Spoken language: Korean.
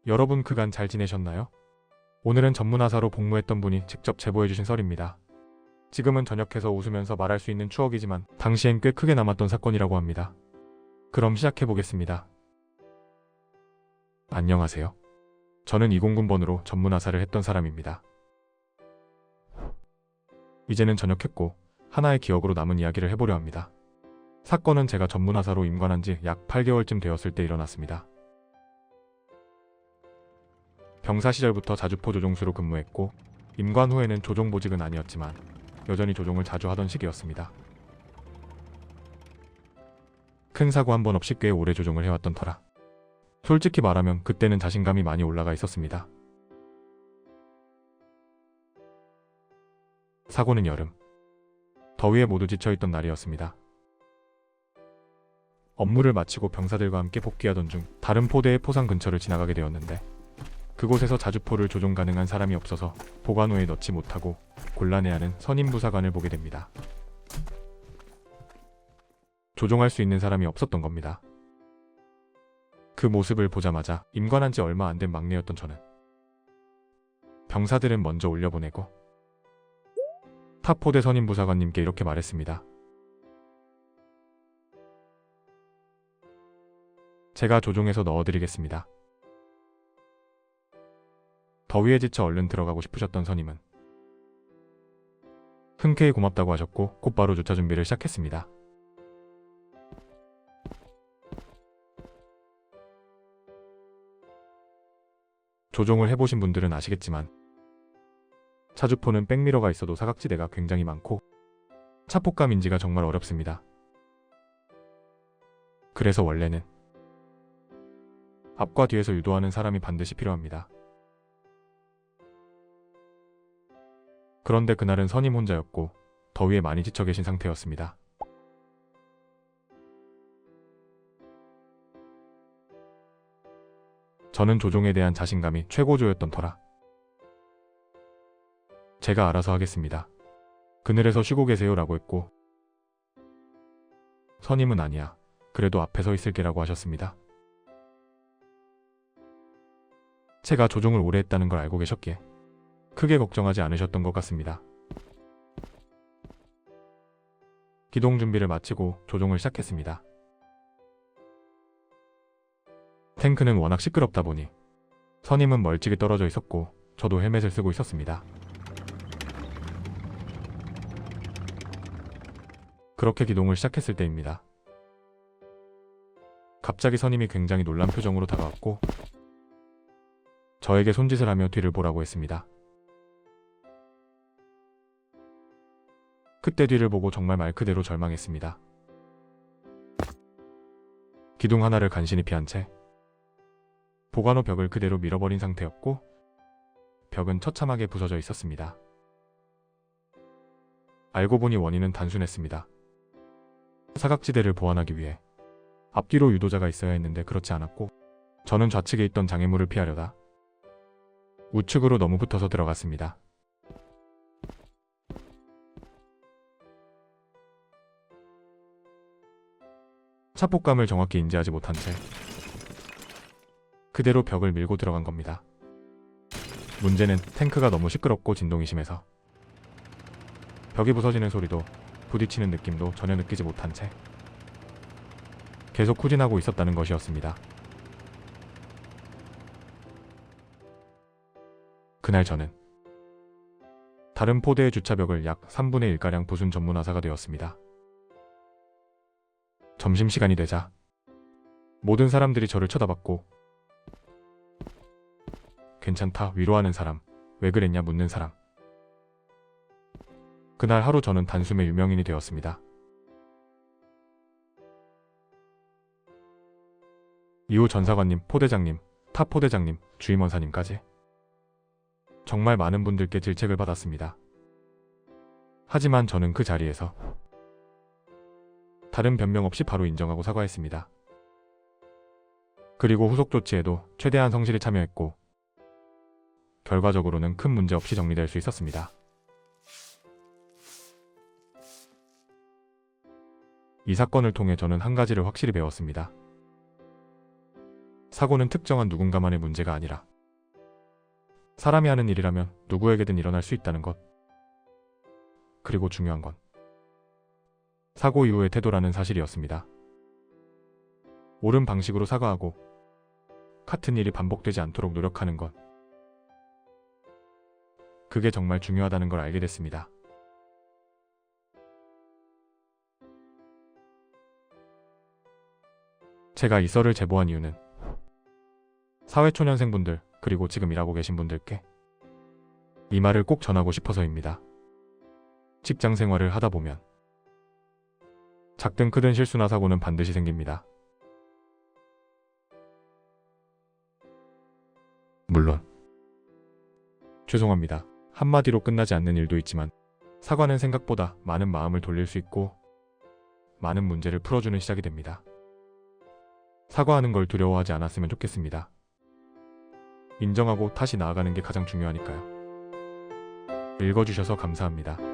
여러분 그간 잘 지내셨나요? 오늘은 전문하사로 복무했던 분이 직접 제보해주신 썰입니다. 지금은 전역해서 웃으면서 말할 수 있는 추억이지만 당시엔 꽤 크게 남았던 사건이라고 합니다. 그럼 시작해보겠습니다. 안녕하세요. 저는 209번으로 전문하사를 했던 사람입니다. 이제는 전역했고 하나의 기억으로 남은 이야기를 해보려 합니다. 사건은 제가 전문하사로 임관한 지 약 8개월쯤 되었을 때 일어났습니다. 병사 시절부터 자주포 조종수로 근무했고 임관 후에는 조종보직은 아니었지만 여전히 조종을 자주 하던 시기였습니다. 큰 사고 한 번 없이 꽤 오래 조종을 해왔던 터라 솔직히 말하면 그때는 자신감이 많이 올라가 있었습니다. 사고는 여름 더위에 모두 지쳐있던 날이었습니다. 업무를 마치고 병사들과 함께 복귀하던 중 다른 포대의 포상 근처를 지나가게 되었는데 그곳에서 자주포를 조종 가능한 사람이 없어서 보관호에 넣지 못하고 곤란해하는 선임부사관을 보게 됩니다. 조종할 수 있는 사람이 없었던 겁니다. 그 모습을 보자마자 임관한 지 얼마 안 된 막내였던 저는 병사들은 먼저 올려보내고 타포대 선임부사관님께 이렇게 말했습니다. 제가 조종해서 넣어드리겠습니다. 더위에 지쳐 얼른 들어가고 싶으셨던 선임은 흔쾌히 고맙다고 하셨고 곧바로 조차 준비를 시작했습니다. 조종을 해보신 분들은 아시겠지만 자주포는 백미러가 있어도 사각지대가 굉장히 많고 차폭감 인지가 정말 어렵습니다. 그래서 원래는 앞과 뒤에서 유도하는 사람이 반드시 필요합니다. 그런데 그날은 선임 혼자였고 더위에 많이 지쳐 계신 상태였습니다. 저는 조종에 대한 자신감이 최고조였던 터라 제가 알아서 하겠습니다. 그늘에서 쉬고 계세요 라고 했고 선임은 아니야. 그래도 앞에 서 있을게 라고 하셨습니다. 제가 조종을 오래 했다는 걸 알고 계셨기에 크게 걱정하지 않으셨던 것 같습니다. 기동 준비를 마치고 조종을 시작했습니다. 탱크는 워낙 시끄럽다 보니 선임은 멀찍이 떨어져 있었고 저도 헬멧을 쓰고 있었습니다. 그렇게 기동을 시작했을 때입니다. 갑자기 선임이 굉장히 놀란 표정으로 다가왔고 저에게 손짓을 하며 뒤를 보라고 했습니다. 그때 뒤를 보고 정말 말 그대로 절망했습니다. 기둥 하나를 간신히 피한 채 보관호 벽을 그대로 밀어버린 상태였고 벽은 처참하게 부서져 있었습니다. 알고 보니 원인은 단순했습니다. 사각지대를 보완하기 위해 앞뒤로 유도자가 있어야 했는데 그렇지 않았고 저는 좌측에 있던 장애물을 피하려다 우측으로 너무 붙어서 들어갔습니다. 차폭감을 정확히 인지하지 못한 채 그대로 벽을 밀고 들어간 겁니다. 문제는 탱크가 너무 시끄럽고 진동이 심해서 벽이 부서지는 소리도 부딪히는 느낌도 전혀 느끼지 못한 채 계속 후진하고 있었다는 것이었습니다. 그날 저는 다른 포대의 주차벽을 약 3분의 1가량 부순 전문하사가 되었습니다. 점심시간이 되자 모든 사람들이 저를 쳐다봤고 괜찮다 위로하는 사람, 왜 그랬냐 묻는 사람. 그날 하루 저는 단숨에 유명인이 되었습니다. 이후 전사관님, 포대장님, 타포대장님, 주임원사님까지 정말 많은 분들께 질책을 받았습니다. 하지만 저는 그 자리에서 다른 변명 없이 바로 인정하고 사과했습니다. 그리고 후속 조치에도 최대한 성실히 참여했고 결과적으로는 큰 문제 없이 정리될 수 있었습니다. 이 사건을 통해 저는 한 가지를 확실히 배웠습니다. 사고는 특정한 누군가만의 문제가 아니라 사람이 하는 일이라면 누구에게든 일어날 수 있다는 것. 그리고 중요한 건 사고 이후의 태도라는 사실이었습니다. 옳은 방식으로 사과하고 같은 일이 반복되지 않도록 노력하는 것. 그게 정말 중요하다는 걸 알게 됐습니다. 제가 이 썰을 제보한 이유는 사회초년생분들 그리고 지금 일하고 계신 분들께 이 말을 꼭 전하고 싶어서입니다. 직장 생활을 하다 보면 작든 크든 실수나 사고는 반드시 생깁니다. 물론 죄송합니다. 한마디로 끝나지 않는 일도 있지만 사과는 생각보다 많은 마음을 돌릴 수 있고 많은 문제를 풀어주는 시작이 됩니다. 사과하는 걸 두려워하지 않았으면 좋겠습니다. 인정하고 다시 나아가는 게 가장 중요하니까요. 읽어주셔서 감사합니다.